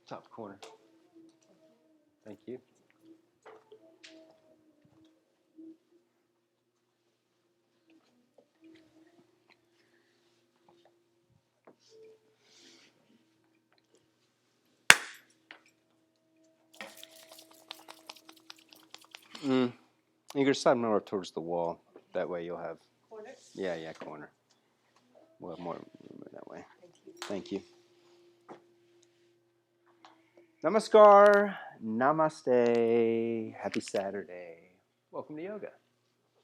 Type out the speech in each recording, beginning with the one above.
Top corner. Thank you. You can slide more towards the wall. That way you'll have... Corner? Yeah, corner. We'll have more movement that way. Thank you. Namaskar. Namaste. Happy Saturday. Welcome to yoga.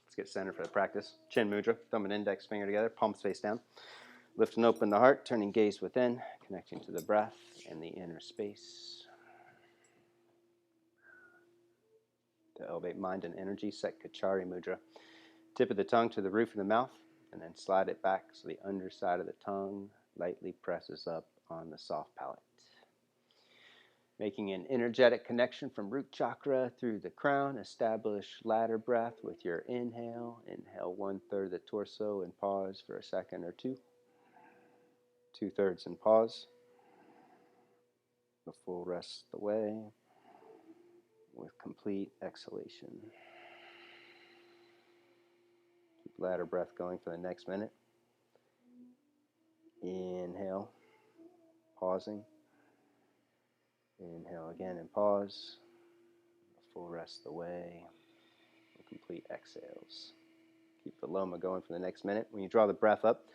Let's get centered for the practice. Chin mudra. Thumb and index finger together. Palms face down. Lift and open the heart. Turning gaze within. Connecting to the breath and the inner space. To elevate mind and energy, set Kachari mudra. Tip of the tongue to the roof of the mouth, and then slide it back so the underside of the tongue lightly presses up on the soft palate. Making an energetic connection from root chakra through the crown, establish ladder breath with your inhale. Inhale 1/3 of the torso and pause for a second or two. 2/3 and pause. The full rest of the way with complete exhalation. Keep ladder breath going for the next minute. Inhale, pausing. Inhale again and pause. The full rest of the way with complete exhales. Keep the loma going for the next minute. When you draw the breath up,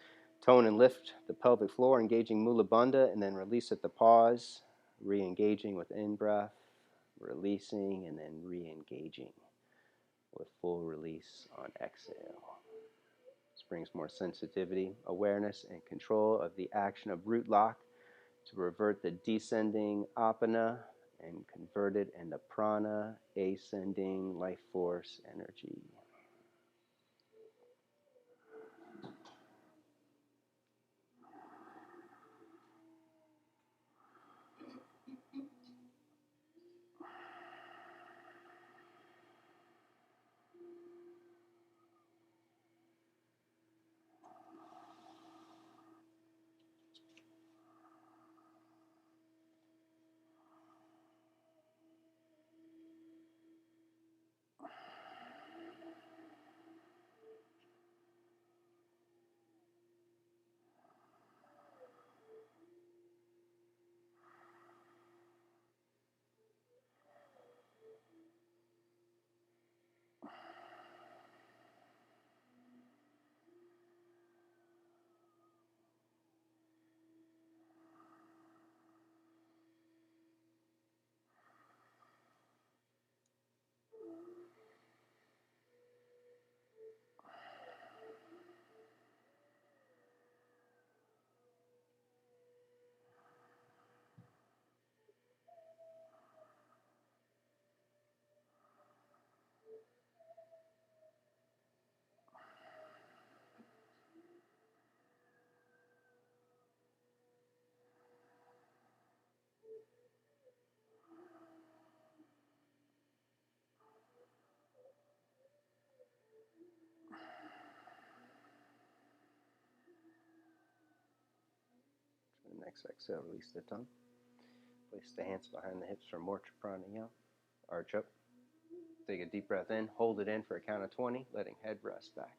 tone and lift the pelvic floor, engaging Mula Bandha, and then release at the pause, re-engaging with in-breath, releasing, and then re-engaging with full release on exhale. This brings more sensitivity, awareness, and control of the action of root lock to revert the descending apana and convert it into prana, ascending life force energy. The next exhale, release the tongue. Place the hands behind the hips for Morcha Pranayama. Arch up. Take a deep breath in. Hold it in for a count of 20, letting head rest back.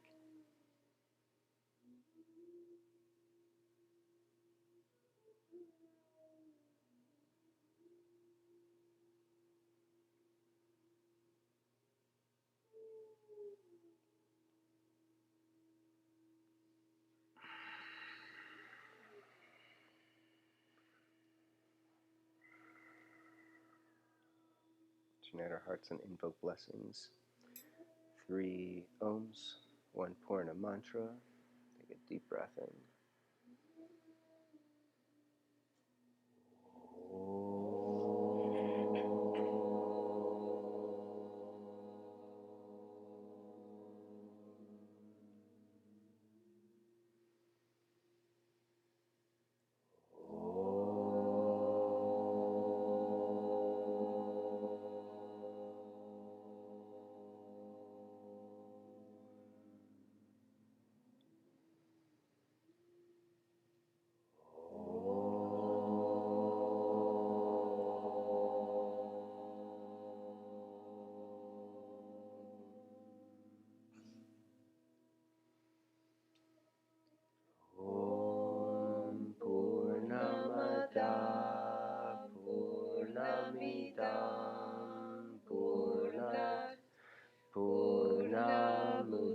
Unite our hearts and invoke blessings. 3 ohms, 1 Purna mantra. Take a deep breath in.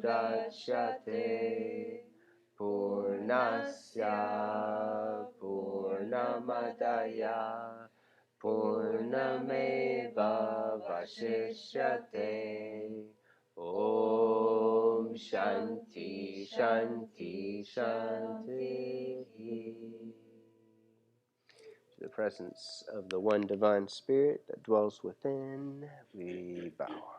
Udachyate Purnasya Purnamadaya Purnameva Vashishyate. Om Shanti Shanti Shanti. To the presence of the one divine spirit that dwells within, we bow.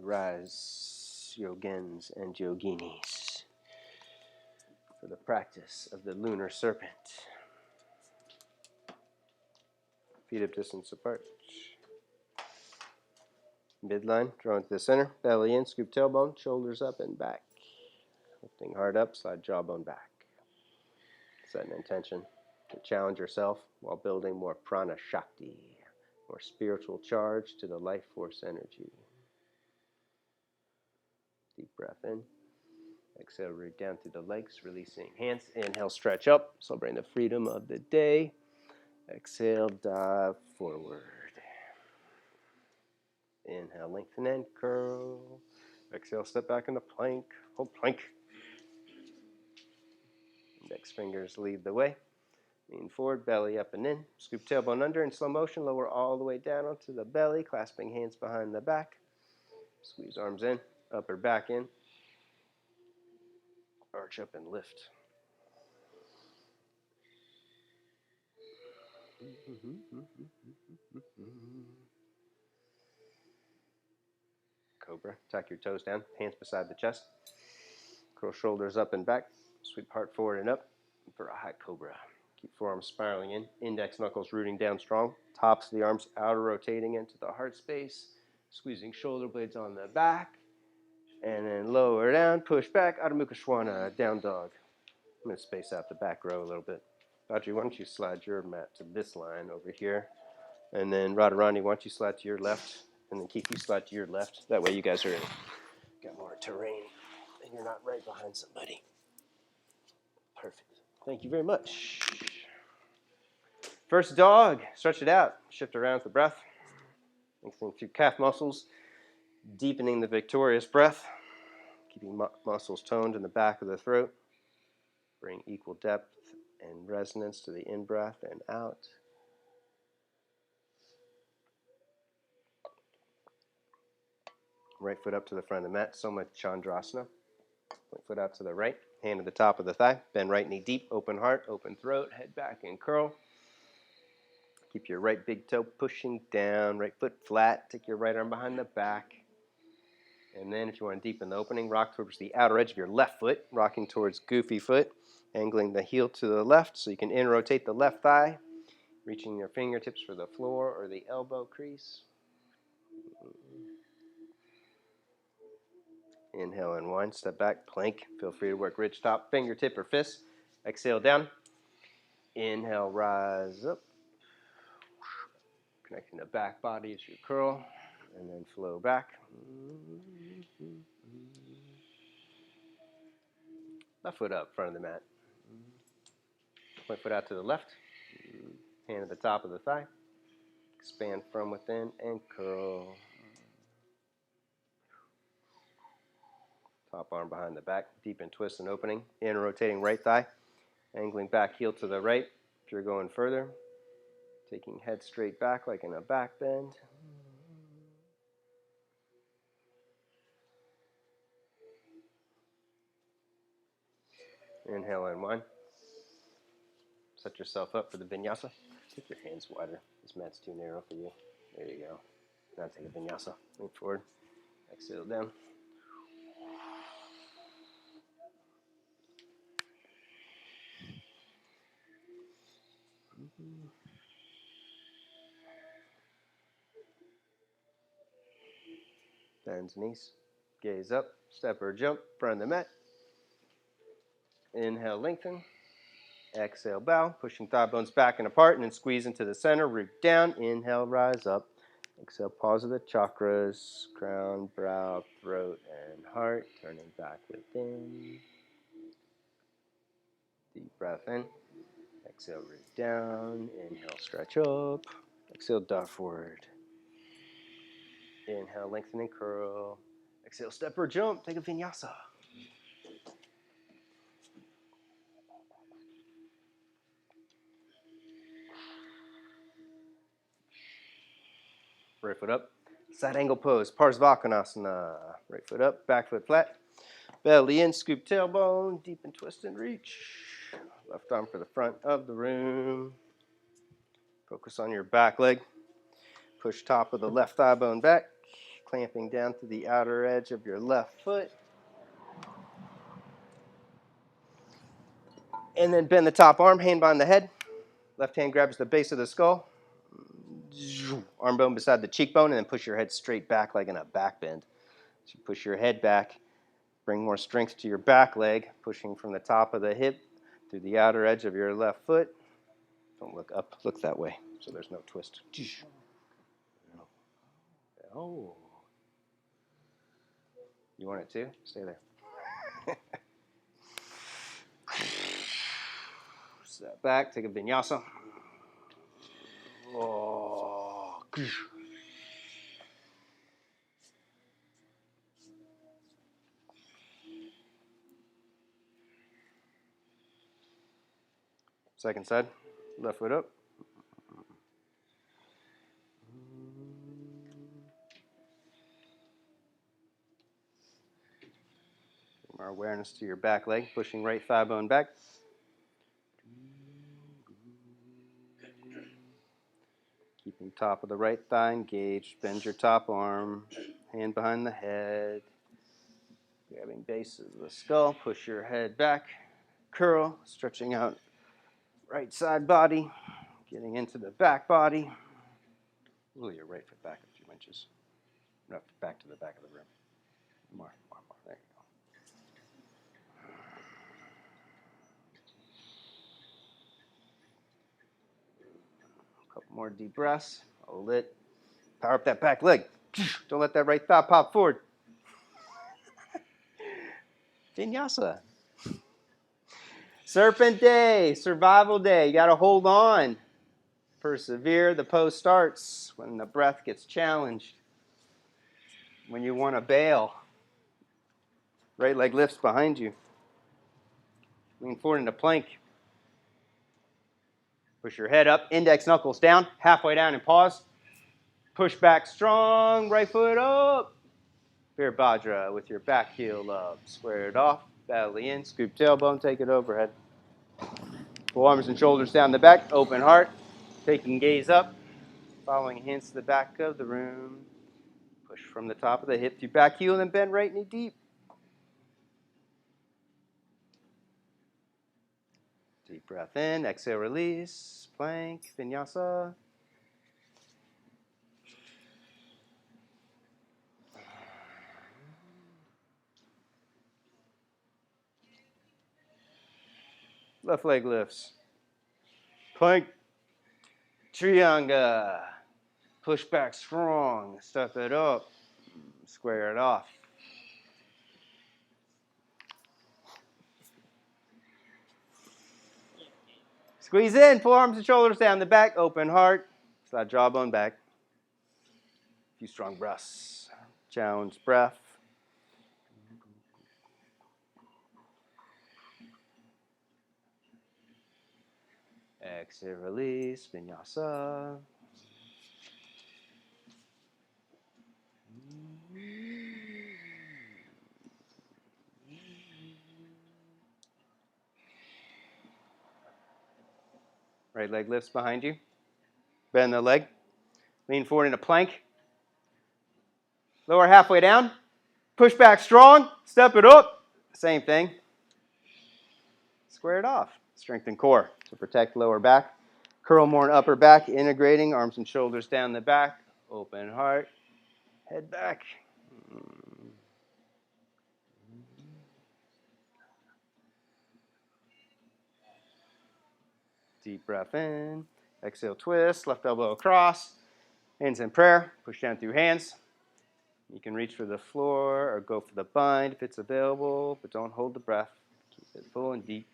Arise, yogins and yoginis, for the practice of the Lunar Serpent. Feet hip distance apart. Midline, drawn to the center. Belly in, scoop tailbone, shoulders up and back. Lifting heart up, slide jawbone back. Set an intention to challenge yourself while building more prana shakti, more spiritual charge to the life force energy. Deep breath in. Exhale, root down through the legs, releasing hands. Inhale, stretch up, celebrating the freedom of the day. Exhale, dive forward. Inhale, lengthen and curl. Exhale, step back into plank. Hold plank. Index fingers lead the way. Lean forward, belly up and in. Scoop tailbone under in slow motion. Lower all the way down onto the belly, clasping hands behind the back. Squeeze arms in, upper back in. Arch up and lift. Cobra. Tuck your toes down, hands beside the chest. Curl shoulders up and back. Sweep heart forward and up for a high cobra. Keep forearms spiraling in. Index knuckles rooting down strong. Tops of the arms outer rotating into the heart space. Squeezing shoulder blades on the back. And then lower down, push back. Adho Mukha Swana, down dog. I'm going to space out the back row a little bit. Audrey, why don't you slide your mat to this line over here? And then Radharani, why don't you slide to your left? And then Keith, you slide to your left. That way you guys got more terrain and you're not right behind somebody. Perfect. Thank you very much. First dog. Stretch it out. Shift around with the breath. Lengthening through calf muscles. Deepening the victorious breath. Keeping muscles toned in the back of the throat. Bring equal depth and resonance to the in-breath and out. Right foot up to the front of the mat, Soma Chandrasana. Right foot out to the right, hand at the top of the thigh. Bend right knee deep, open heart, open throat, head back and curl. Keep your right big toe pushing down, right foot flat. Take your right arm behind the back. And then if you want to deepen the opening, rock towards the outer edge of your left foot, rocking towards goofy foot, angling the heel to the left so you can in-rotate the left thigh, reaching your fingertips for the floor or the elbow crease. Inhale, unwind, step back, plank. Feel free to work ridge top, fingertip or fist. Exhale down. Inhale, rise up. Connecting the back body as you curl, and then flow back. Left foot up, front of the mat. Right foot out to the left. Hand at the top of the thigh. Expand from within and curl. Top arm behind the back. Deepen twist and opening. In rotating right thigh. Angling back heel to the right. If you're going further. Taking head straight back like in a back bend. Inhale and one. Set yourself up for the vinyasa. Take your hands wider. This mat's too narrow for you. There you go. Now take a vinyasa. Lean forward. Exhale down. Bends knees. Gaze up. Step or jump. Front of the mat. Inhale, lengthen. Exhale, bow. Pushing thigh bones back and apart and then squeeze into the center. Root down. Inhale, rise up. Exhale, pause of the chakras. Crown, brow, throat, and heart. Turning back within. Deep breath in. Exhale, root down. Inhale, stretch up. Exhale, dart forward. Inhale, lengthen and curl. Exhale, step or jump. Take a vinyasa. Right foot up. Side angle pose, Parsvakonasana. Right foot up, back foot flat. Belly in, scoop tailbone, deep and twist and reach. Left arm for the front of the room. Focus on your back leg. Push top of the left thigh bone back, clamping down to the outer edge of your left foot. And then bend the top arm, hand behind the head. Left hand grabs the base of the skull. Arm bone beside the cheekbone, and then push your head straight back like in a back bend. So you push your head back, bring more strength to your back leg, pushing from the top of the hip through the outer edge of your left foot. Don't look up, look that way, so there's no twist. Oh. You want it too? Stay there. Step back, take a vinyasa. Oh. Second side, left foot up. More awareness to your back leg, pushing right thigh bone back. Keeping top of the right thigh engaged. Bend your top arm, hand behind the head. Grabbing base of the skull, push your head back. Curl, stretching out right side body, getting into the back body. Move your right foot back a few inches. No, back to the back of the room. More. There you go. A couple more deep breaths. Hold it. Power up that back leg. Don't let that right thigh pop forward. Vinyasa. Serpent day, survival day. You got to hold on. Persevere. The pose starts when the breath gets challenged. When you want to bail. Right leg lifts behind you. Lean forward into plank. Push your head up, index knuckles down, halfway down and pause. Push back strong, right foot up. Virabhadra with your back heel up. Square it off, belly in, scoop tailbone, take it overhead. Pull arms and shoulders down the back, open heart. Taking gaze up, following hands to the back of the room. Push from the top of the hip through back heel and then bend right knee deep. Deep breath in, exhale, release, plank, vinyasa. Left leg lifts. Plank, Trianga. Push back strong, step it up, square it off. Squeeze in, pull arms and shoulders down the back, open heart, slide jawbone back. A few strong breaths. Challenge breath. Exhale, release, vinyasa. Right leg lifts behind you. Bend the leg. Lean forward into plank. Lower halfway down. Push back strong. Step it up. Same thing. Square it off. Strengthen core to protect lower back. Curl more in upper back, integrating arms and shoulders down the back. Open heart. Head back. Deep breath in. Exhale, twist. Left elbow across. Hands in prayer. Push down through hands. You can reach for the floor or go for the bind if it's available, but don't hold the breath. Keep it full and deep.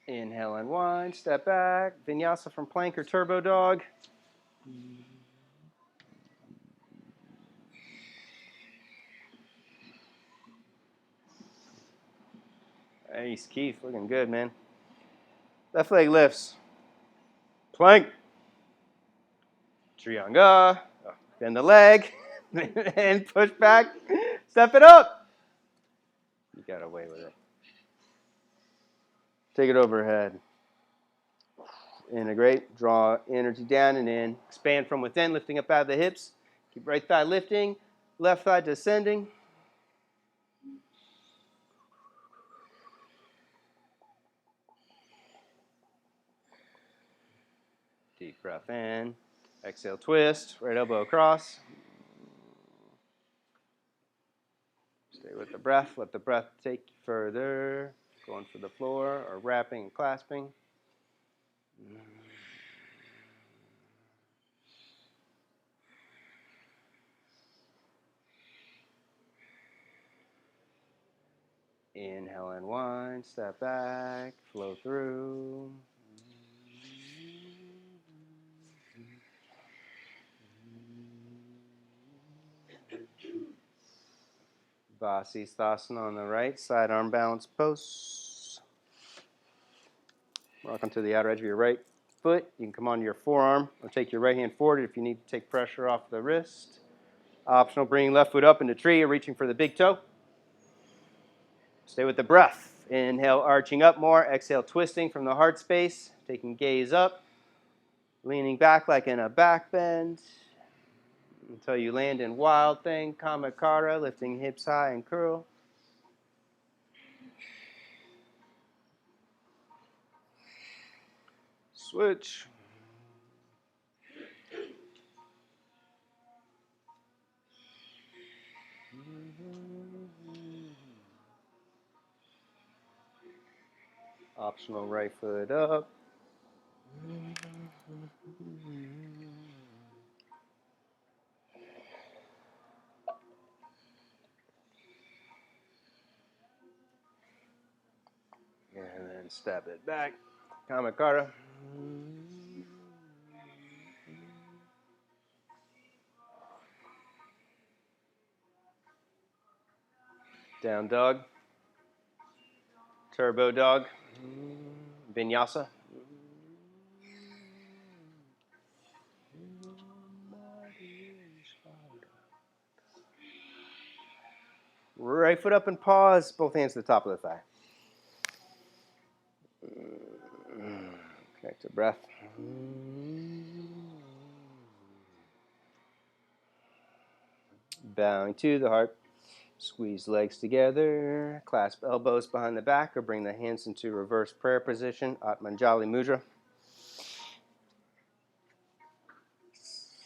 Inhale, unwind, step back. Vinyasa from plank or turbo dog. Nice, Keith, looking good, man. Left leg lifts. Plank. Trianga. Bend the leg. And push back. Step it up. You got away with it. Take it overhead. Integrate. Draw energy down and in. Expand from within, lifting up out of the hips. Keep right thigh lifting. Left thigh descending. Deep breath in. Exhale, twist. Right elbow across. Stay with the breath. Let the breath take you further. Going for the floor or wrapping and clasping. Inhale, unwind. Step back. Flow through. Vasisthasana on the right, side arm balance pose. Rock onto the outer edge of your right foot. You can come onto your forearm or take your right hand forward if you need to take pressure off the wrist. Optional, bringing left foot up into tree or reaching for the big toe. Stay with the breath. Inhale, arching up more. Exhale, twisting from the heart space. Taking gaze up. Leaning back like in a back bend. Until you land in wild thing, Kamakara, lifting hips high and curl. Switch. Optional right foot up. And then step it back. Kamakara. Down dog. Turbo dog. Vinyasa. Right foot up and pause. Both hands to the top of the thigh. Connect to breath. Bowing to the heart. Squeeze legs together. Clasp elbows behind the back or bring the hands into reverse prayer position. Atmanjali Mudra.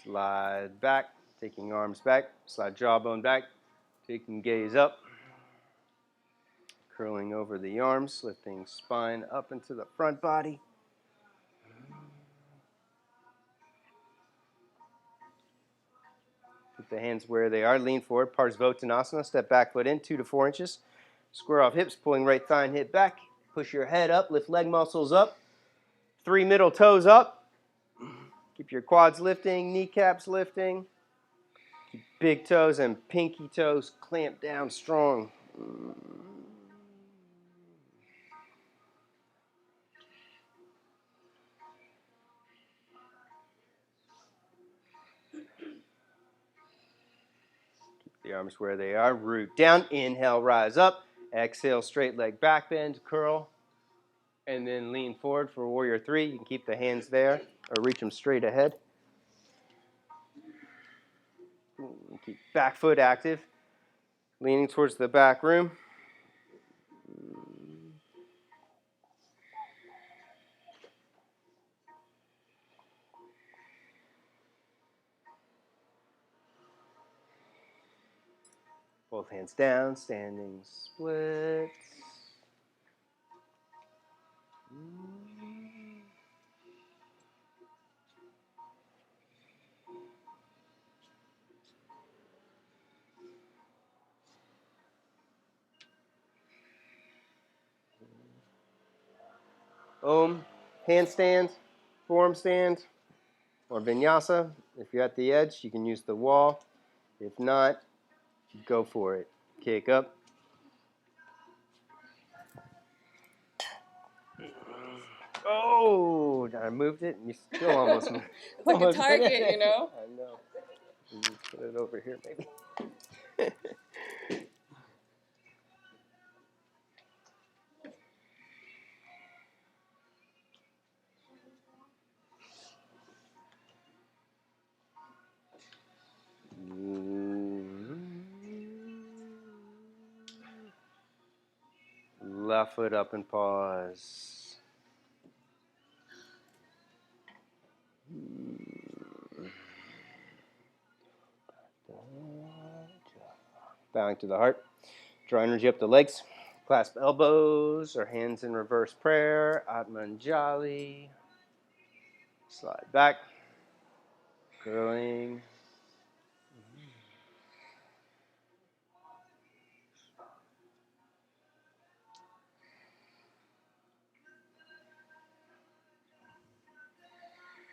Slide back. Taking arms back. Slide jawbone back. Taking gaze up. Curling over the arms. Lifting spine up into the front body. Keep the hands where they are. Lean forward. Parsvottanasana. Step back foot in 2 to 4 inches. Square off hips. Pulling right thigh and hip back. Push your head up. Lift leg muscles up. 3 middle toes up. Keep your quads lifting. Kneecaps lifting. Keep big toes and pinky toes clamped down strong. The arms where they are. Root down. Inhale, rise up. Exhale, straight leg back bend, curl. And then lean forward for warrior 3. You can keep the hands there or reach them straight ahead. Keep back foot active. Leaning towards the back room. Both hands down, standing splits. Om. Handstand, forearm stand, or vinyasa. If you're at the edge, you can use the wall. If not, go for it. Kick up. Oh, I moved it, and you still almost moved. It's like a target, you know? I know. You put it over here, maybe. Left foot up and pause. Bowing to the heart. Draw energy up the legs. Clasp elbows or hands in reverse prayer. Atmanjali. Slide back. Curling.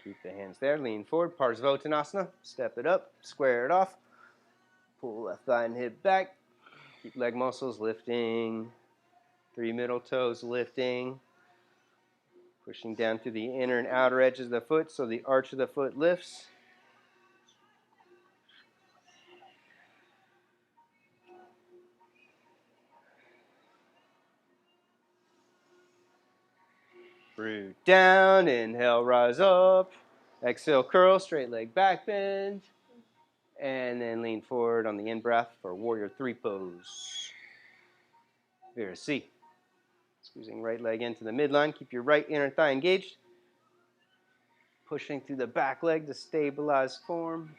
Keep the hands there. Lean forward. Parsvottanasana. Step it up. Square it off. Pull left thigh and hip back. Keep leg muscles lifting. 3 middle toes lifting. Pushing down through the inner and outer edges of the foot so the arch of the foot lifts. Root down. Inhale, rise up. Exhale, curl. Straight leg back bend. And then lean forward on the in-breath for Warrior 3 pose. Virasi. Squeezing right leg into the midline. Keep your right inner thigh engaged. Pushing through the back leg to stabilize form.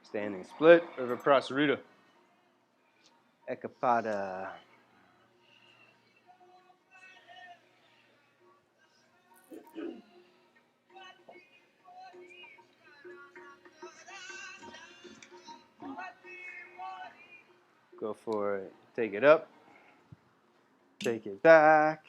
Standing split, Urdhva Prasarita. Ekapada. Go for it. Take it up. Take it back.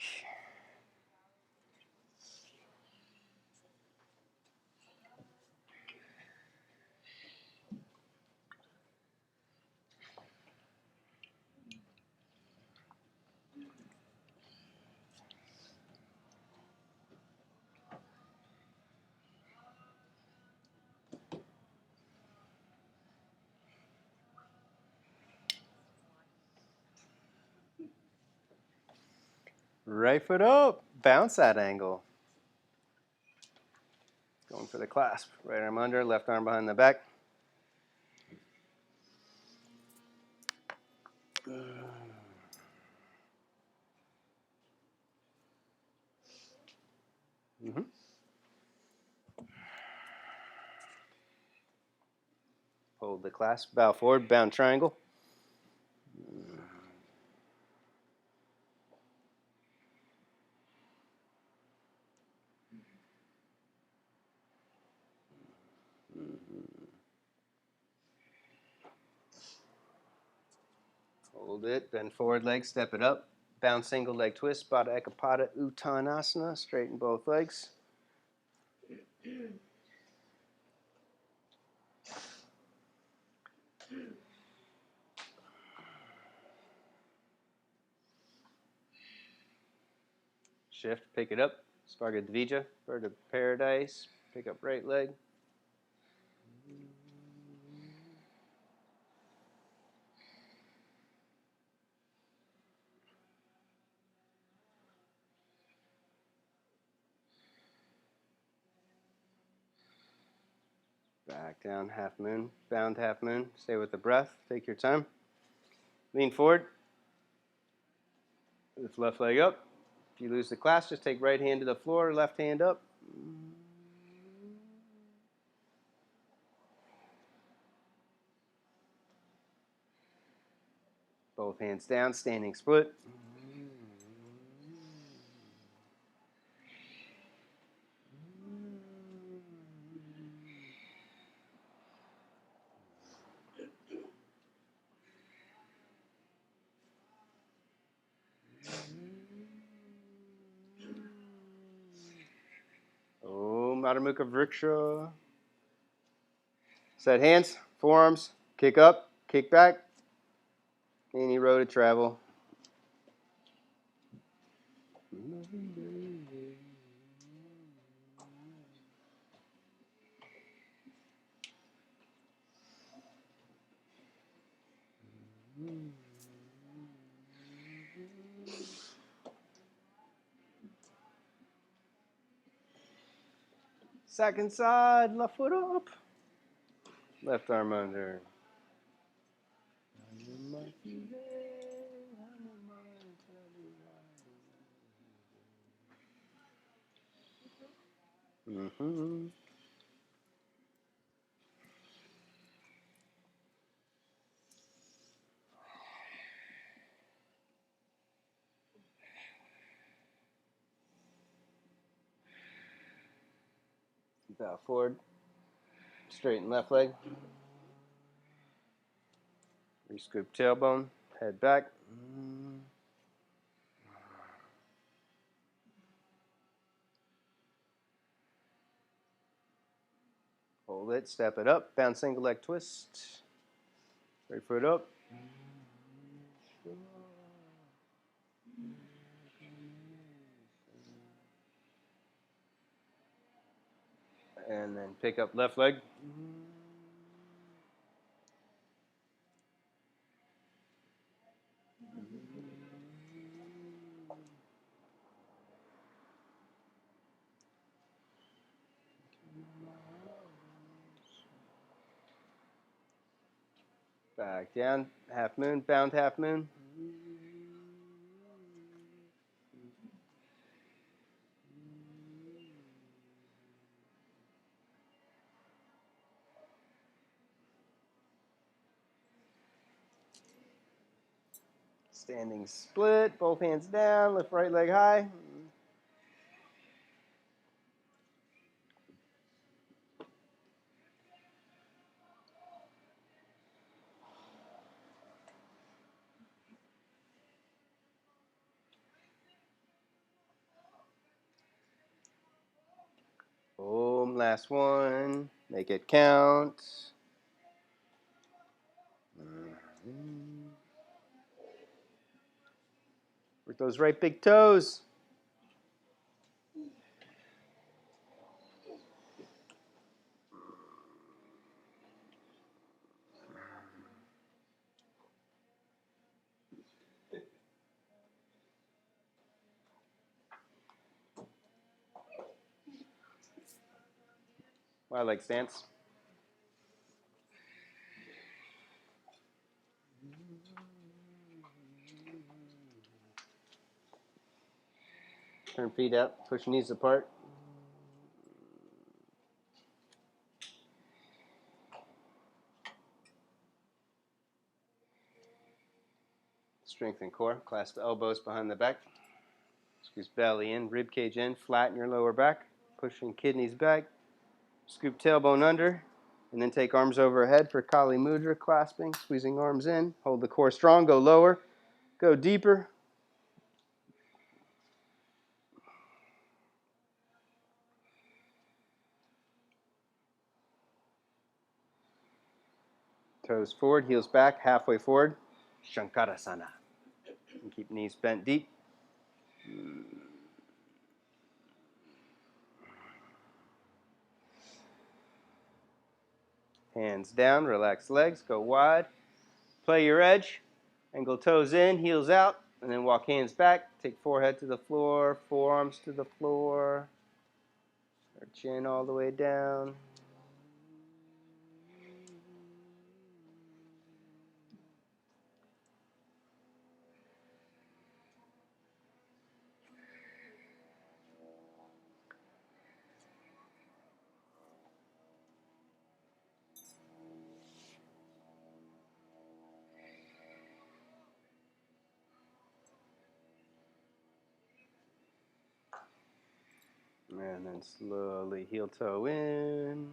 Right foot up. Bounce that angle. Going for the clasp. Right arm under, left arm behind the back. Mm-hmm. Hold the clasp. Bow forward. Bound triangle. Hold it. Bend forward leg. Step it up. Bound single leg twist. Baddha Ekapada Uttanasana. Straighten both legs. Shift. Pick it up. Svargadvija. Bird of paradise. Pick up right leg. Back down, half moon, bound half moon. Stay with the breath. Take your time. Lean forward. Lift left leg up. If you lose the clasp, just take right hand to the floor, left hand up. Both hands down, standing split. Adho Mukha Vriksha. Set hands, forearms, kick up, kick back. Any road to travel. Second side, left foot up. Left arm under. Mm-hmm. Bow forward. Straighten left leg. Rescoop tailbone. Head back. Hold it. Step it up. Bound single leg twist. Right foot up. And then pick up left leg. Back down. Half moon. Bound half moon. Standing split. Both hands down. Lift right leg high. Boom. Last one. Make it count. Work those right big toes. Wide leg stance. Turn feet up. Push knees apart. Strengthen core. Clasp the elbows behind the back. Squeeze belly in, rib cage in, flatten your lower back. Pushing kidneys back. Scoop tailbone under. And then take arms overhead for Kali Mudra, clasping, squeezing arms in. Hold the core strong, go lower, go deeper. Toes forward, heels back, halfway forward. Shankarasana. And keep knees bent deep. Hands down, relax legs, go wide. Play your edge. Angle toes in, heels out. And then walk hands back. Take forehead to the floor, forearms to the floor. Or chin all the way down. And then slowly heel toe in.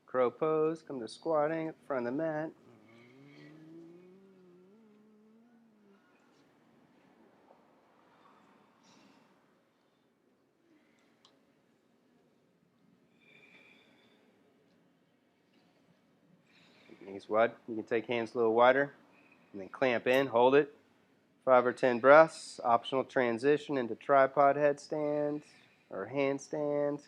Crow pose, come to squatting at the front of the mat. Knees wide. You can take hands a little wider and then clamp in, hold it. 5 or 10 breaths. Optional transition into tripod headstand or handstand.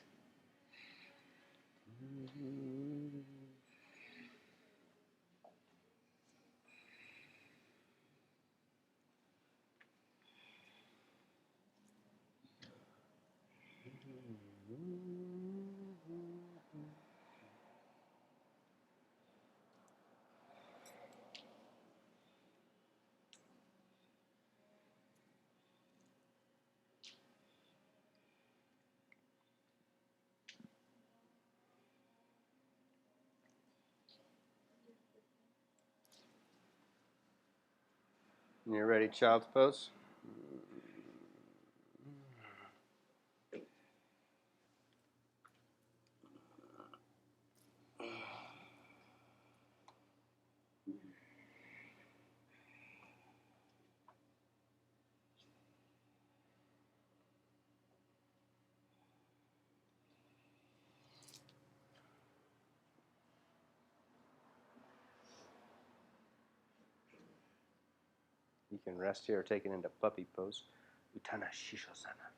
When you're ready, child's pose. You can rest here or take it into puppy pose. Utana Shishosana.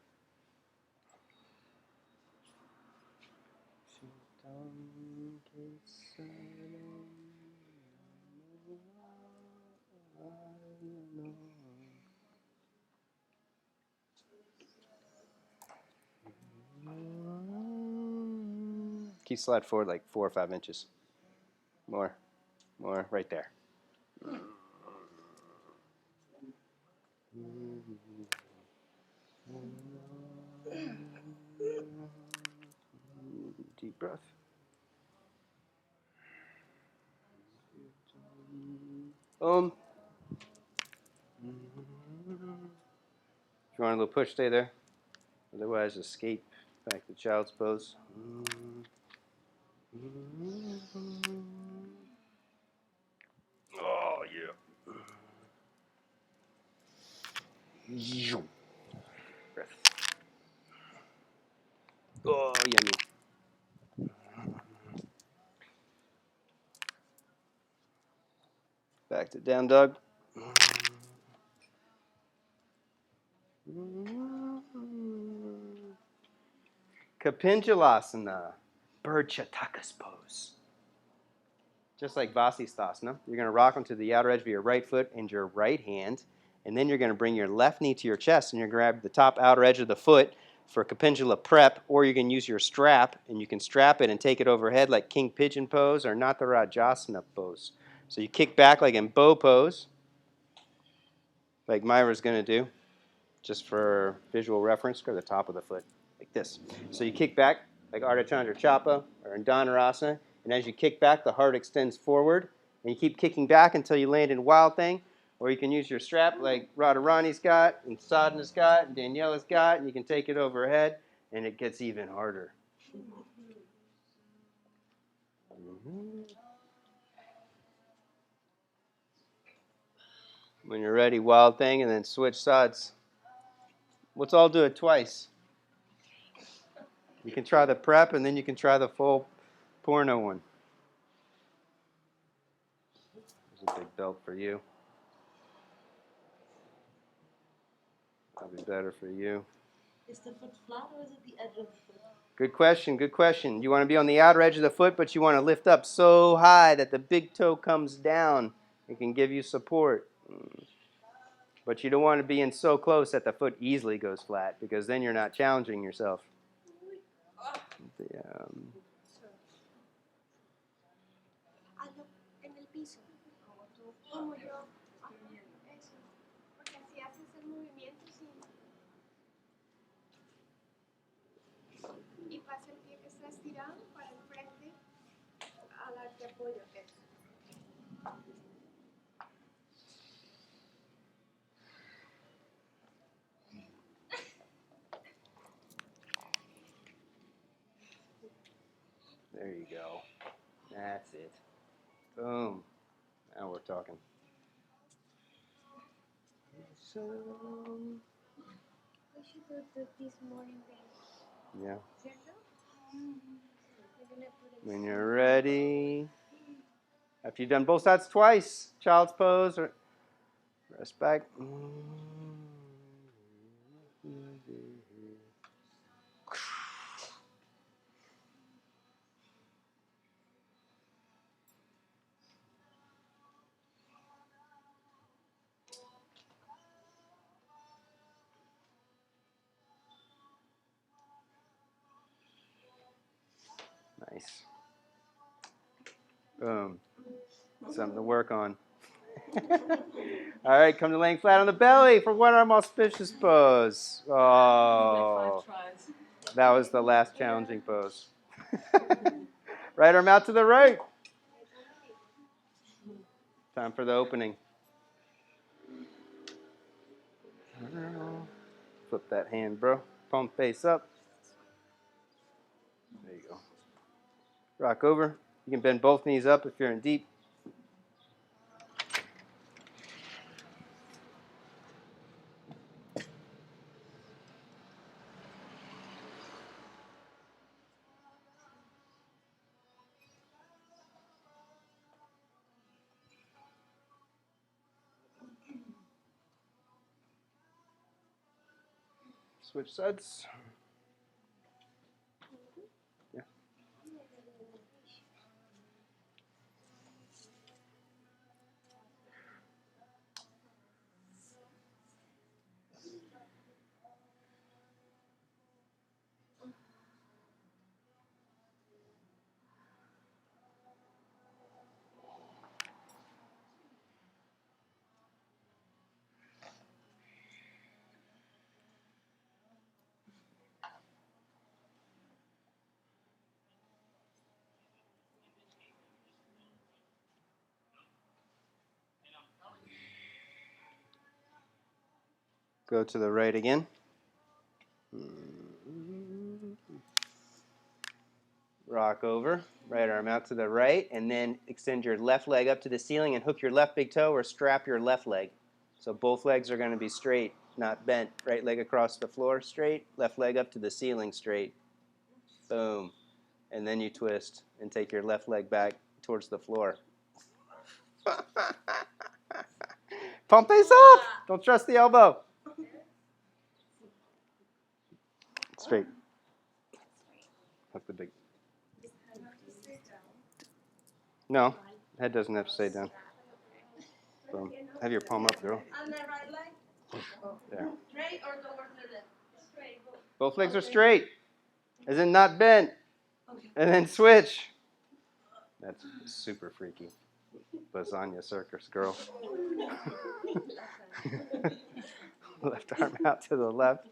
Keep slide forward like 4 or 5 inches. More, right there. Deep breath. If you want a little push, stay there. Otherwise, escape back to child's pose. Oh, yeah. Breath. Oh, yummy. Back to down dog. Kapinjalasana, bird chatakas pose. Just like Vasisthasana, you're going to rock onto the outer edge of your right foot and your right hand, and then you're going to bring your left knee to your chest, and you're going to grab the top outer edge of the foot for Kapinjala prep, or you can use your strap, and you can strap it and take it overhead like King Pigeon pose or Natarajasana pose. So you kick back like in bow pose, like Myra's going to do, just for visual reference, go to the top of the foot, like this. So you kick back like Ardha Chandra Chapa or in Dhanurasana, and as you kick back, the heart extends forward, and you keep kicking back until you land in Wild Thing, or you can use your strap like Radharani's got, and Sadhana's got, and Daniela's got, and you can take it overhead, and it gets even harder. When you're ready, Wild Thing, and then switch sides. Let's all do it twice. You can try the prep, and then you can try the full porno one. There's a big belt for you. That'll be better for you. Is the foot flat or is it the edge of the foot? Good question, good question. You want to be on the outer edge of the foot, but you want to lift up so high that the big toe comes down. It can give you support. But you don't want to be in so close that the foot easily goes flat, because then you're not challenging yourself. En el piso, como yo, eso, porque así haces el movimiento y pasa el pie que está estirado para el frente a darte apoyo, eso. There you go. That's it. Boom. Now we're talking. So, We should do this morning thing. yeah. ¿Cierto? When you're ready, After you've done both sides twice, child's pose, or rest back. Nice. Boom. Something to work on. All right, come to laying flat on the belly for one arm auspicious pose. Oh, that was the last challenging pose. Right arm out to the right. Time for the opening. Flip that hand, bro. Palm face up. There you go. Rock over. You can bend both knees up if you're in deep. Switch sides. Yeah. Go to the right again. Rock over. Right arm out to the right, and then extend your left leg up to the ceiling and hook your left big toe or strap your left leg. So both legs are going to be straight, not bent. Right leg across the floor straight, left leg up to the ceiling straight. Boom. And then you twist and take your left leg back towards the floor. Palm face up. Don't trust the elbow. Straight. That's the big. No, head doesn't have to stay down. Boom. Have your palm up, girl. On the right leg? There. Straight or towards the left? Straight. Both legs are straight, as in not bent. And then switch. That's super freaky. Lasagna circus, girl. Left arm out to the left.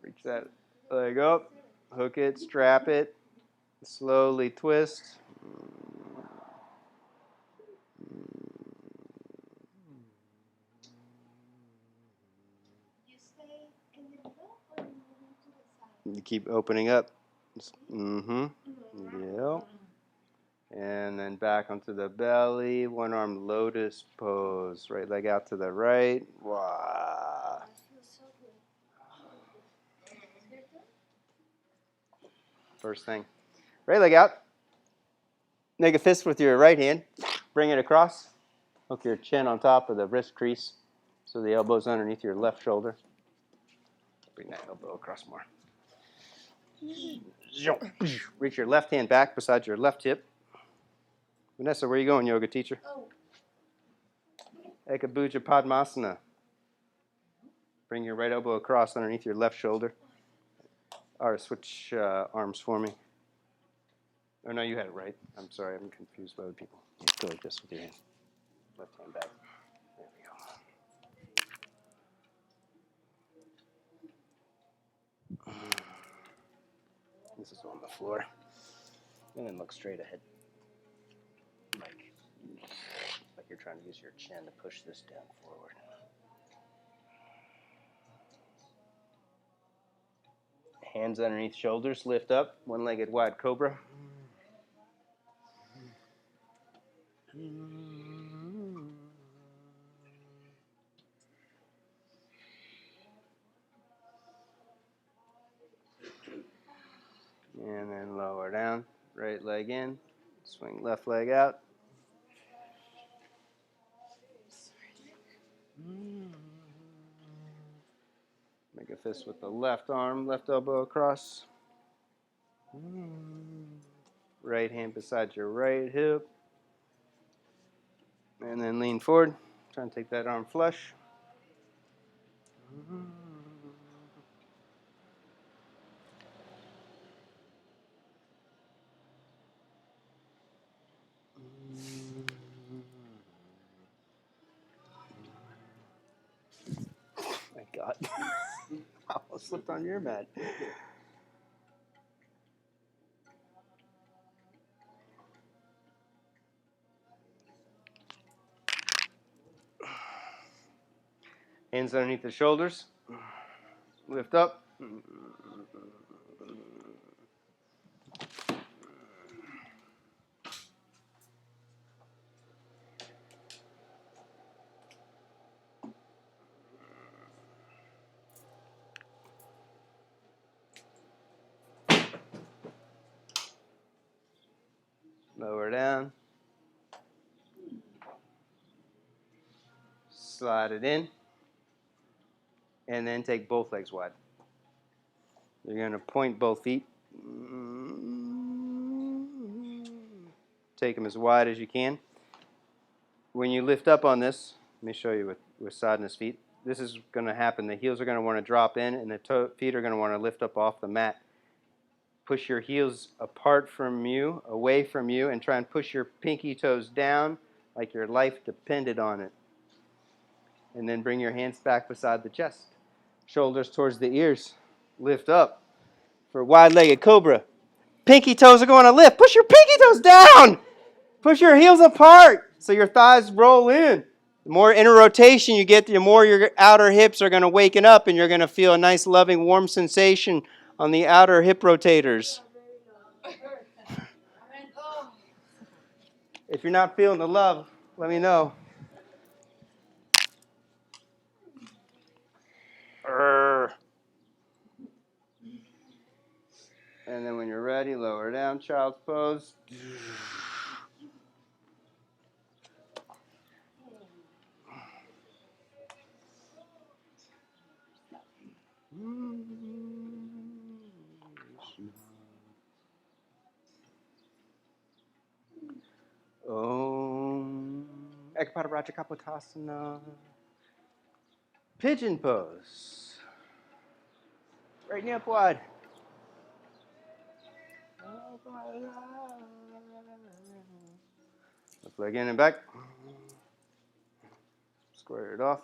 Reach that leg up. Hook it, strap it. Slowly twist. You stay in the middle or you move to the side? You keep opening up. Yep. And then back onto the belly. One arm lotus pose. Right leg out to the right. Wow. First thing. Right leg out. Make a fist with your right hand. Bring it across. Hook your chin on top of the wrist crease so the elbow's underneath your left shoulder. Bring that elbow across more. Reach your left hand back beside your left hip. Vanessa, where are you going, yoga teacher? Oh. Ekabhuja Padmasana. Bring your right elbow across underneath your left shoulder. Or switch arms for me. Oh, no, you had it right. I'm sorry, I'm confused by other people. Go like this with your hand. Left hand back. There we go. This is on the floor. And then look straight ahead. Like you're trying to use your chin to push this down forward. Hands underneath shoulders, lift up, one-legged wide cobra. And then lower down. Right leg in. Swing left leg out. Make a fist with the left arm, left elbow across. Right hand beside your right hip. And then lean forward. Try and take that arm flush. My God. I almost slipped on your mat. Hands underneath the shoulders. Lift up. Lower down. Slide it in. And then take both legs wide. You're going to point both feet. Take them as wide as you can. When you lift up on this, let me show you with sadness feet. This is going to happen. The heels are going to want to drop in, and the feet are going to want to lift up off the mat. Push your heels apart from you, away from you, and try and push your pinky toes down like your life depended on it. And then bring your hands back beside the chest. Shoulders towards the ears. Lift up for wide-legged cobra. Pinky toes are going to lift. Push your pinky toes down. Push your heels apart so your thighs roll in. The more inner rotation you get, the more your outer hips are going to waken up, and you're going to feel a nice, loving, warm sensation on the outer hip rotators. If you're not feeling the love, let me know. And then when you're ready, lower down, child's pose. Om. Ekapada Raja Kapotasana. Pigeon pose. Right knee up wide. Left leg in and back. Square it off.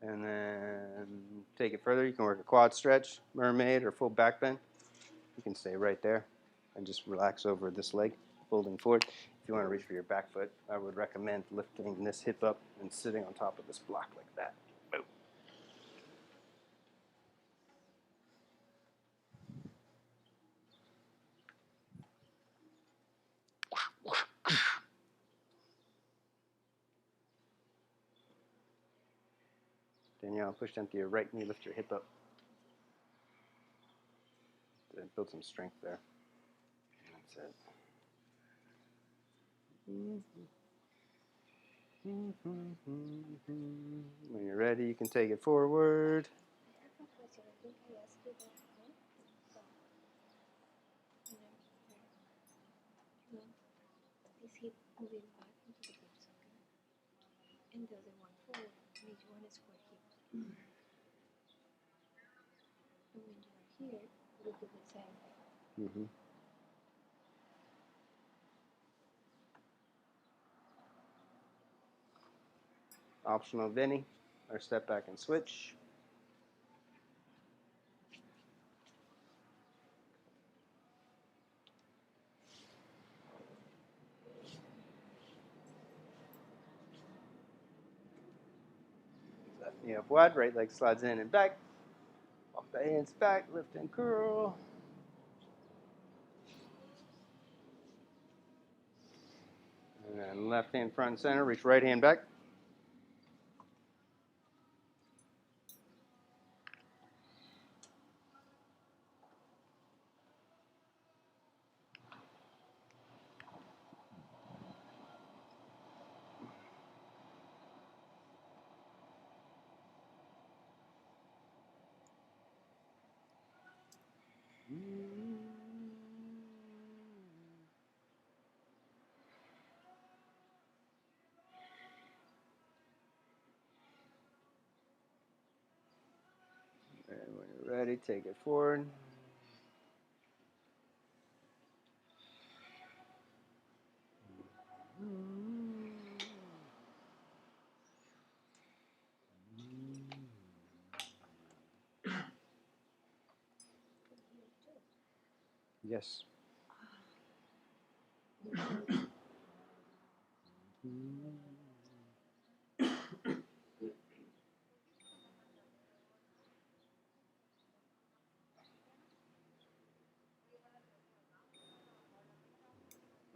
And then take it further. You can work a quad stretch, mermaid, or full back bend. You can stay right there and just relax over this leg, folding forward. If you want to reach for your back foot, I would recommend lifting this hip up and sitting on top of this block like that. Boom. Danielle, push down to your right knee, lift your hip up. Then build some strength there. That's it. When you're ready, you can take it forward. This hip moving back into the rib circle, and the other one forward. Each one is square hip. And when you are here, we do the same. Optional Vinny, or step back and switch. Left knee up wide, right leg slides in and back. Walk the hands back, lift and curl. And left hand front and center. Reach right hand back. And when you're ready, take it forward. Yes.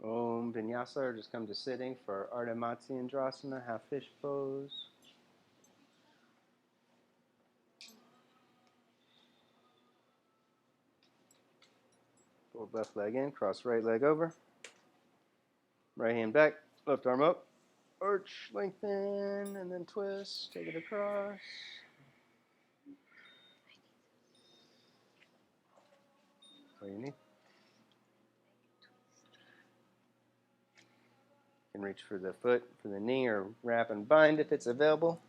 Om Vinyasa, or just come to sitting for Ardha Matsyendrasana, half fish pose. Fold left leg in, cross right leg over. Right hand back, left arm up. Arch, lengthen, and then twist. Take it across. What do you need? You can reach for the foot, for the knee, or wrap and bind if it's available.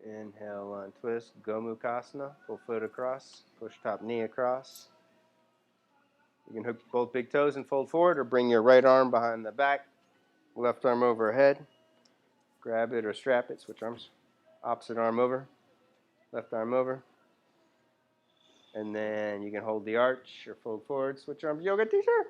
Inhale, untwist, Gomukhasana, full foot across, push top knee across. You can hook both big toes and fold forward, or bring your right arm behind the back, left arm overhead. Grab it or strap it, switch arms. Opposite arm over, left arm over. And then you can hold the arch or fold forward, switch arms, yoga teacher.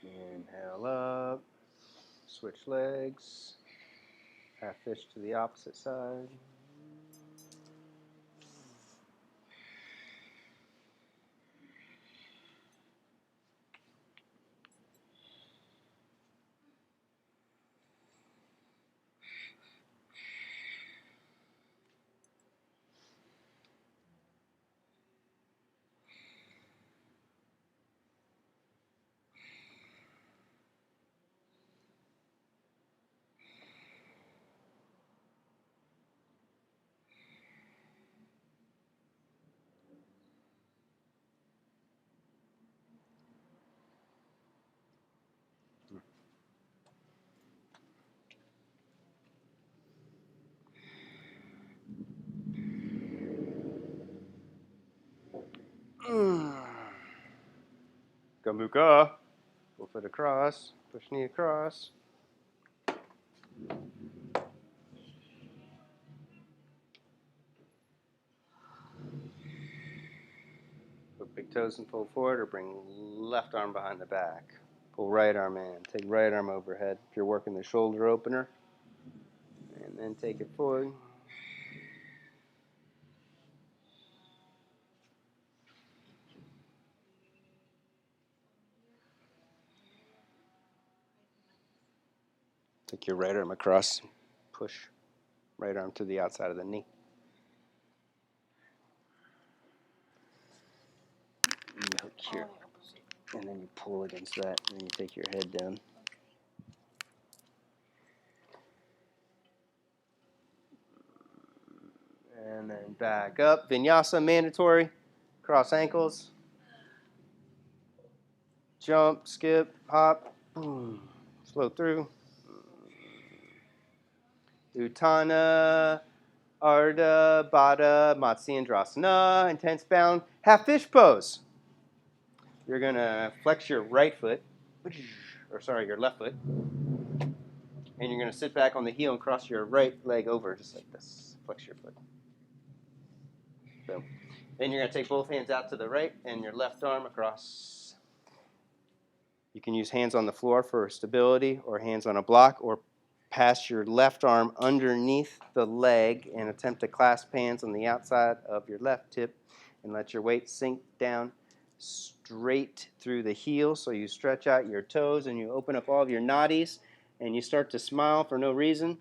Inhale up, switch legs, half fish to the opposite side. Gomukha, full foot across, push knee across. Put big toes and fold forward, or bring left arm behind the back. Pull right arm in, take right arm overhead if you're working the shoulder opener. And then take it forward. Take your right arm across, push right arm to the outside of the knee. You hook here, and then you pull against that, and then you take your head down. And And then back up. Vinyasa mandatory. Cross ankles. Jump, skip, hop. Boom. Flow through. Uttana, Ardha, Baddha, Matsyendrasana, intense bound, half fish pose. You're going to flex your right foot, your left foot, and you're going to sit back on the heel and cross your right leg over just like this. Flex your foot. Boom. Then you're going to take both hands out to the right and your left arm across. You can use hands on the floor for stability or hands on a block, or pass your left arm underneath the leg and attempt to clasp hands on the outside of your left hip and let your weight sink down straight through the heel. So you stretch out your toes and you open up all of your nadis and you start to smile for no reason.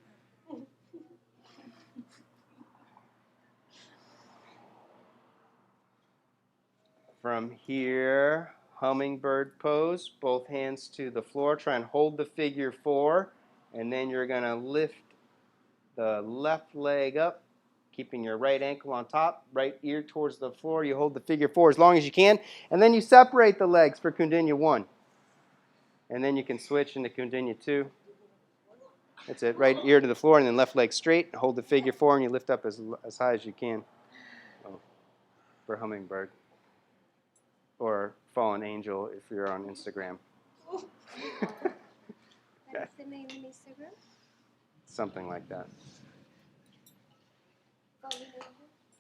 From here, Hummingbird Pose, both hands to the floor. Try and hold the figure 4, and then you're going to lift the left leg up, keeping your right ankle on top, right ear towards the floor. You hold the figure 4 as long as you can, and then you separate the legs for Kundalini 1. And then you can switch into Kundalini 2. That's it, right ear to the floor, and then left leg straight. Hold the figure 4, and you lift up as high as you can for Hummingbird. Or Fallen Angel if you're on Instagram. That is the name on Instagram? Something like that. Fallen Angel?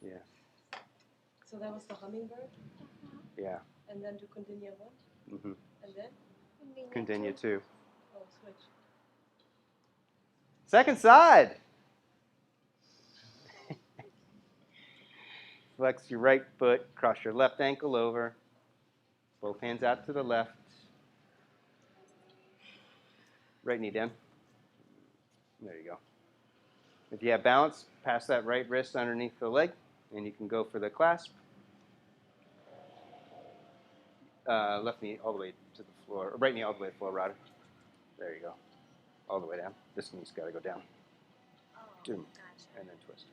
Yeah. So that was the hummingbird, Yeah. and then to continue what? Mm-hmm. And then? Continue 2. Oh, switch. Second side. Flex your right foot, cross your left ankle over. Both hands out to the left. Right knee down. There you go. If you have balance, pass that right wrist underneath the leg, and you can go for the clasp. Left knee all the way to the floor, or right knee all the way to the floor, rather. There you go. All the way down. This knee's got to go down. Oh, Doom. gotcha. And then twist.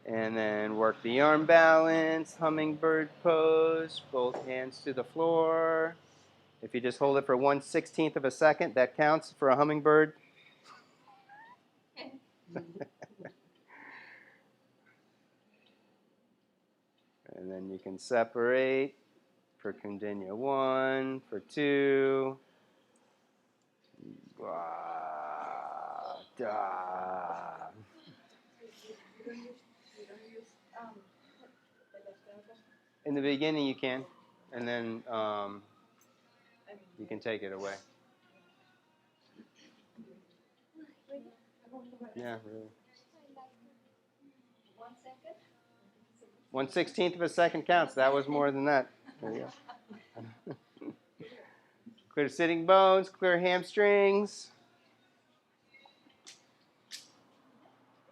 And then work the arm balance, hummingbird pose, both hands to the floor. If you just hold it for 1/16 of a second, that counts for a hummingbird. And then you can separate for Kundalini 1, for 2. In the beginning you can, and then you can take it away. Yeah, really. 1/16 of a second counts. That was more than that. There you go. Clear sitting bones, clear hamstrings.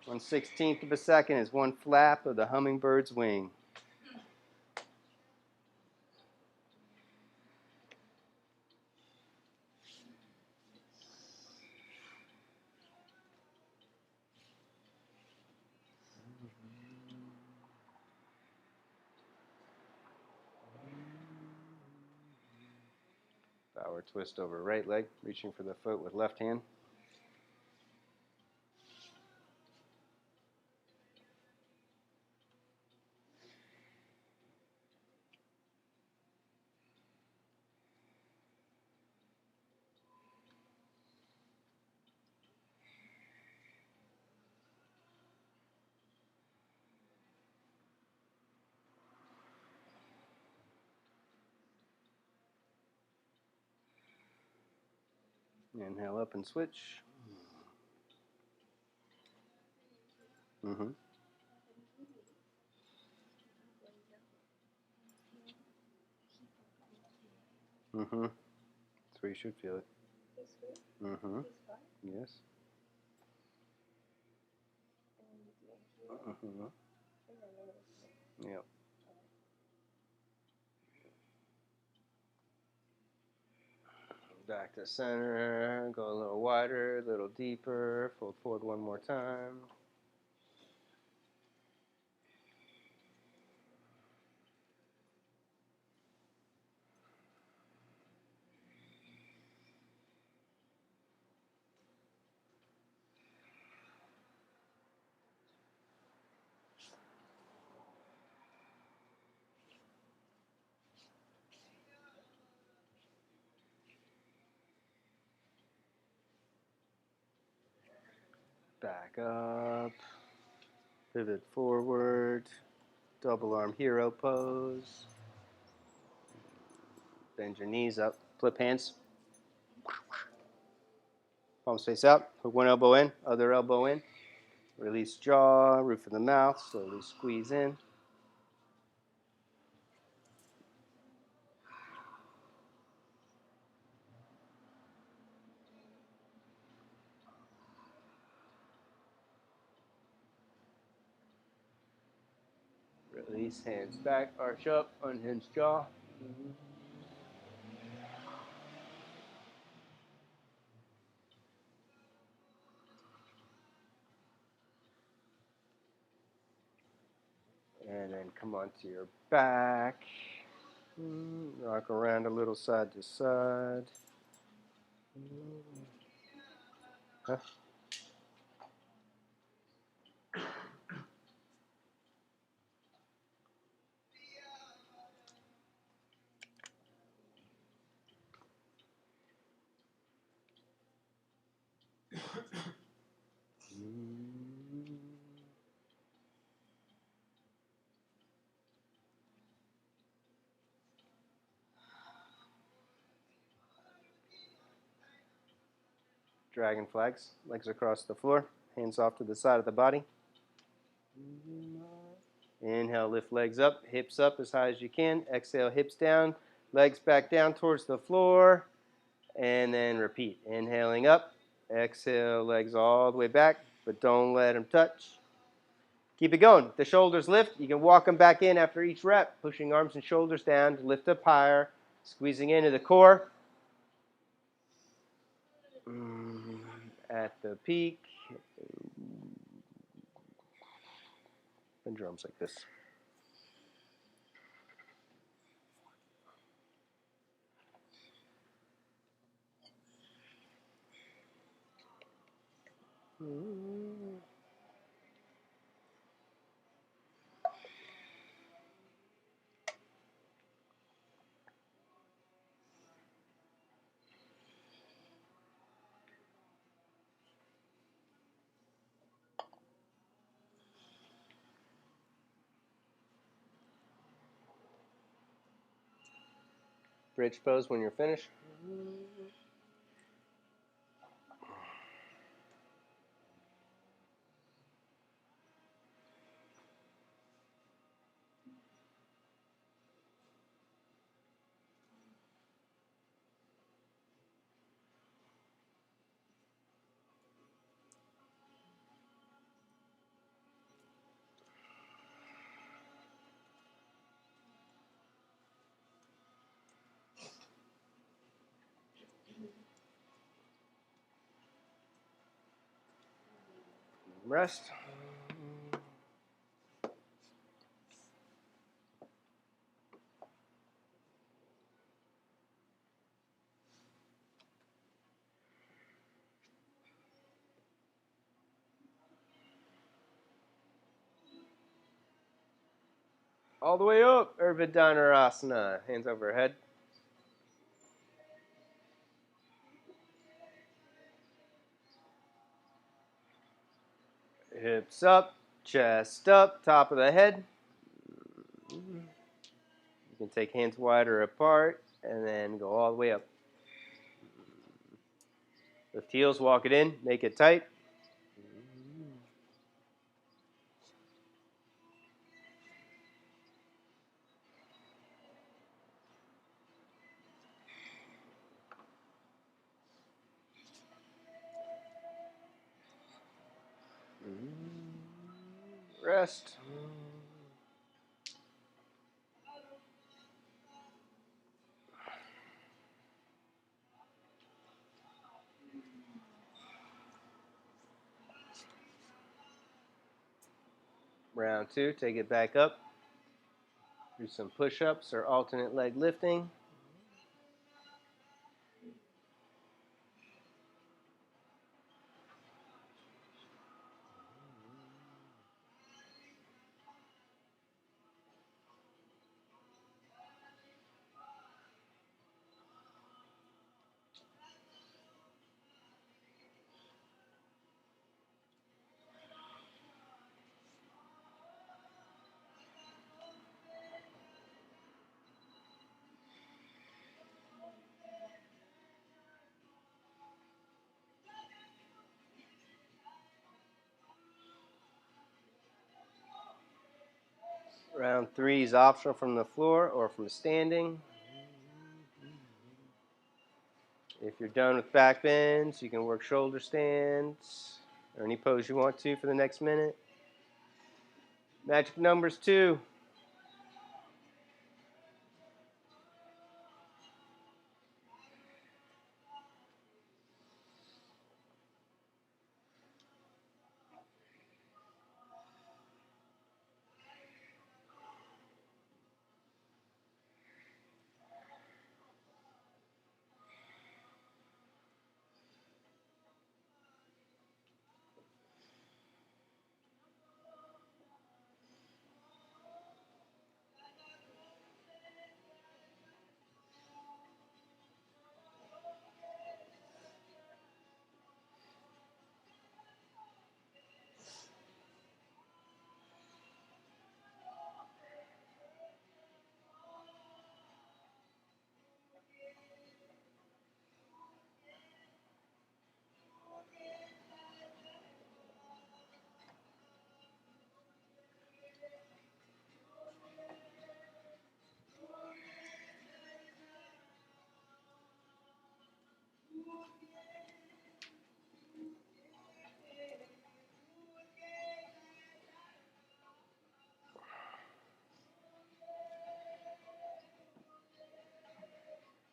1/16 of a second is one flap of the hummingbird's wing. Power twist over right leg, reaching for the foot with left hand. Inhale up and switch. Mm-hmm. Mm-hmm. That's where you should feel it. Mm-hmm. Yes. Mm-hmm. Yep. Back to center. Go a little wider, a little deeper. Fold forward one more time. Back up. Pivot forward. Double arm hero pose. Bend your knees up. Flip hands. Palms face out. Hook one elbow in, other elbow in. Release jaw, roof of the mouth. Slowly squeeze in. Release hands back, arch up, unhinge jaw. And then come onto your back. Rock around a little side to side. Huh? Dragon flags, legs across the floor, hands off to the side of the body. Inhale, lift legs up, hips up as high as you can. Exhale, hips down, legs back down towards the floor. And then repeat. Inhaling up, exhale, legs all the way back, but don't let them touch. Keep it going. The shoulders lift. You can walk them back in after each rep, pushing arms and shoulders down to lift up higher, squeezing into the core. At the peak. And drums like this. Bridge pose when you're finished. Rest. All the way up, Urdhva hands overhead. Hips up, chest up, top of the head. You can take hands wider apart and then go all the way up. Lift heels, walk it in, make it tight. Rest. Round 2, take it back up. Do some push-ups or alternate leg lifting. Round 3 is optional from the floor or from standing. If you're done with back bends, you can work shoulder stands or any pose you want to for the next minute. Magic numbers 2.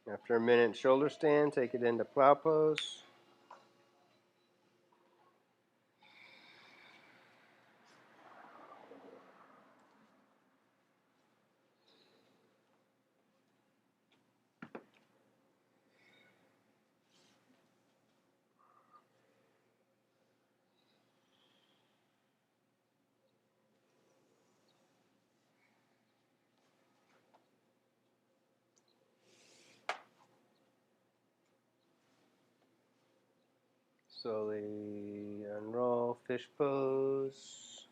After a minute shoulder stand, take it into plow pose. Slowly unroll, fish pose.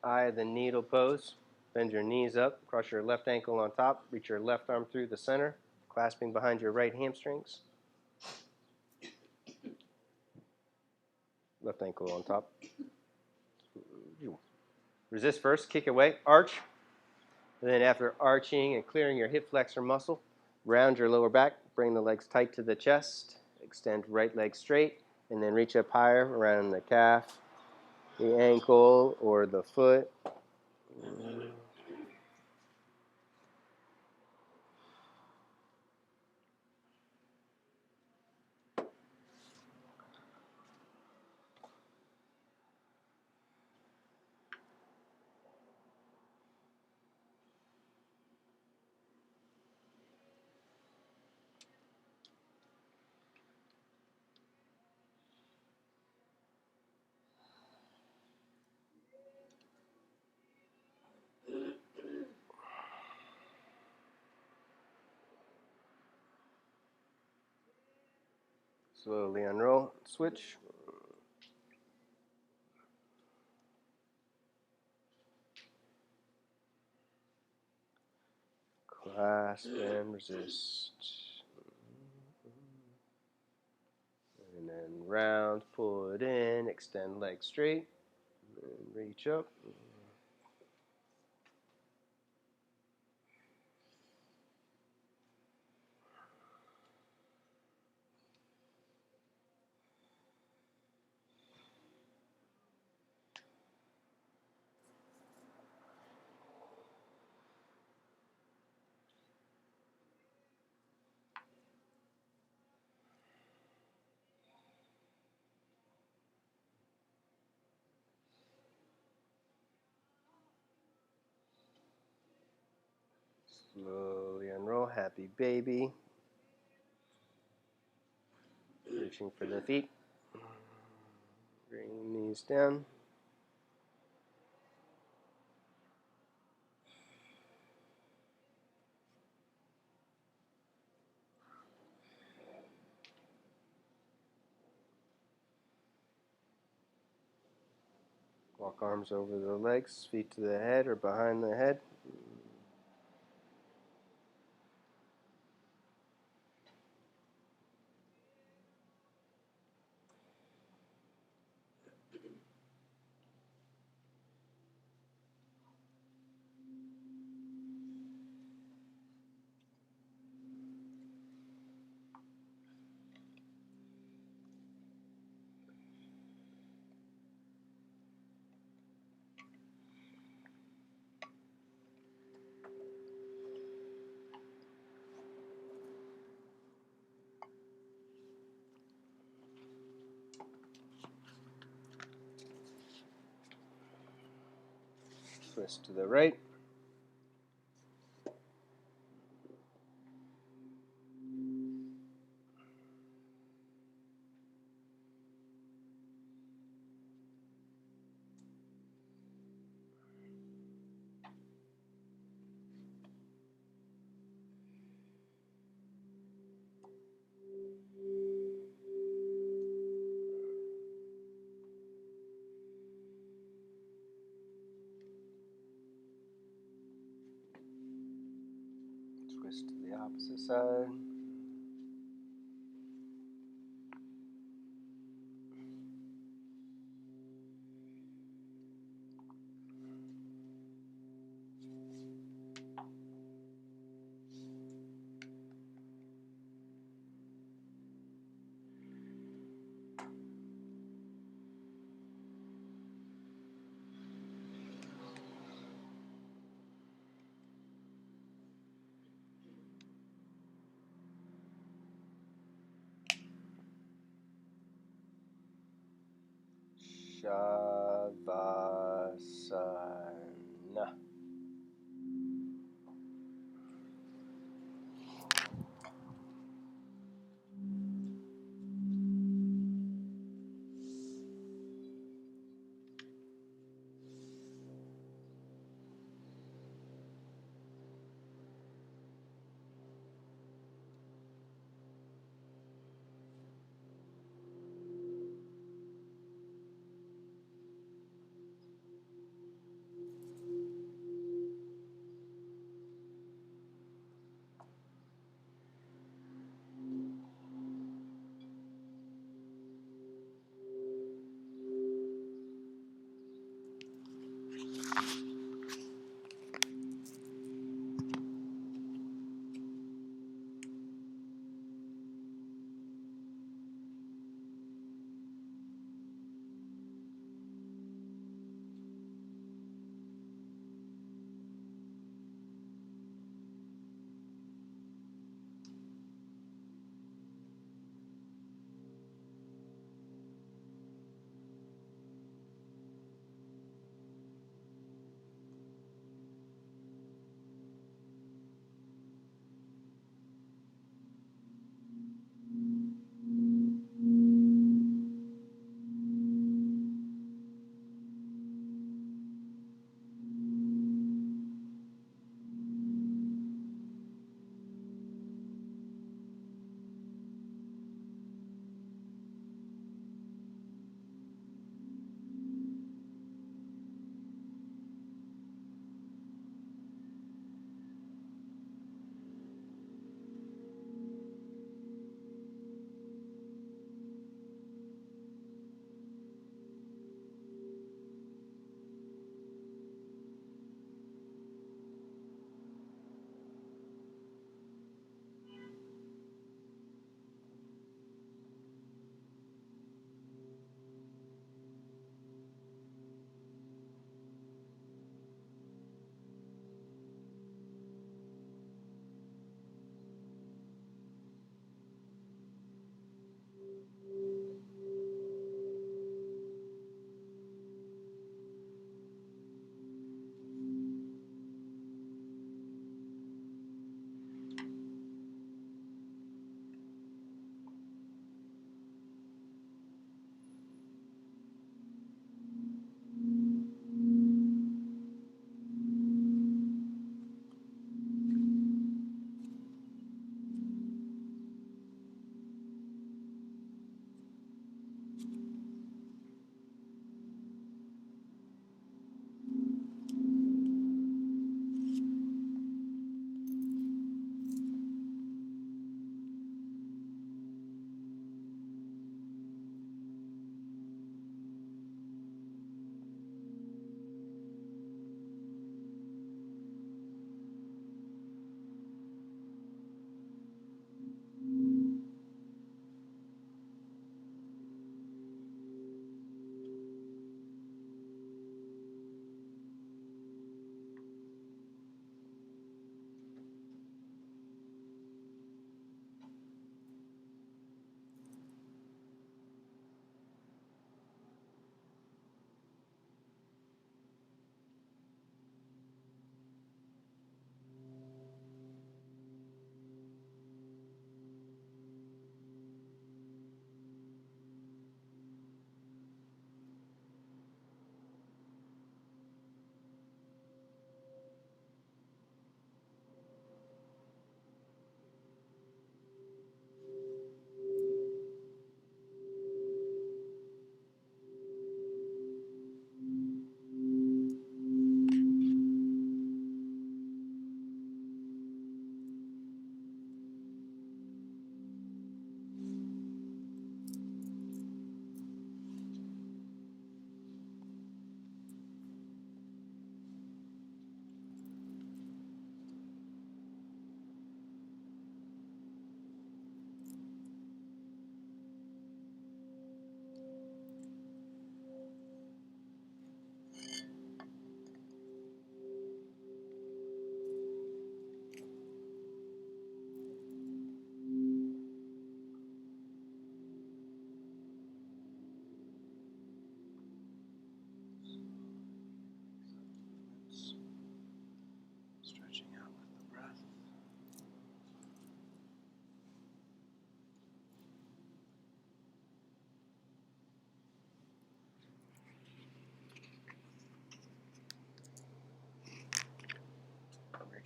Eye of the needle pose. Bend your knees up, cross your left ankle on top, reach your left arm through the center, clasping behind your right hamstrings. Left ankle on top. Resist first, kick away, arch. And then after arching and clearing your hip flexor muscle, round your lower back, bring the legs tight to the chest, extend right leg straight, and then reach up higher around the calf, the ankle, or the foot. Slowly unroll, switch. Clasp and resist. And then round, pull it in, extend leg straight, and reach up. Slowly unroll. Happy baby. Reaching for the feet. Bring knees down. Walk arms over the legs, feet to the head or behind the head. Twist to the right. Twist to the opposite side. Shavasana.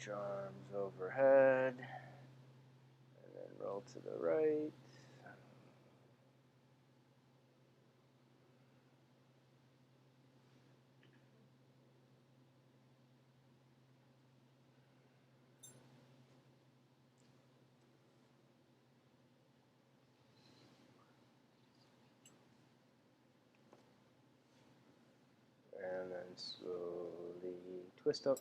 Reach your arms overhead. And then roll to the right. And then slowly twist up.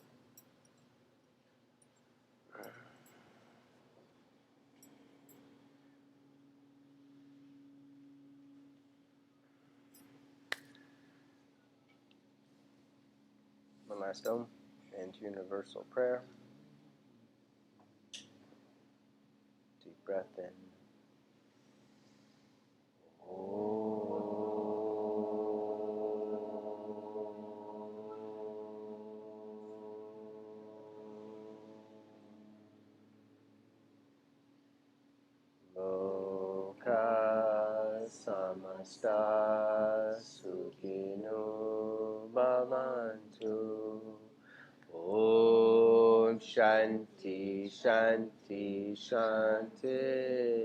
One last Om and universal prayer. Deep breath in. Loka samasta sukhino bhavantu. Om Shanti Shanti Shanti.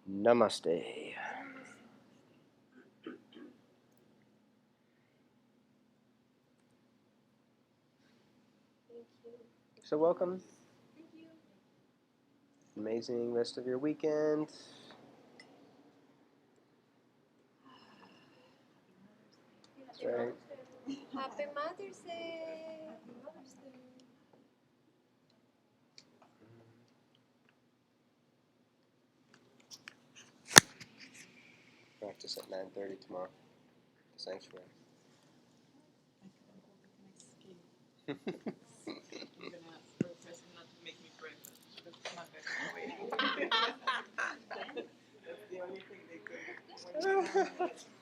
Namaste. Thank you. So welcome. Thank you. Amazing rest of your weekend. That's right. Happy Mother's Day! Happy Mother's Day. Practice at 9:30 tomorrow. The sanctuary. I'm gonna ask for a person not to make me breakfast. That's my best way. That's the only thing they could.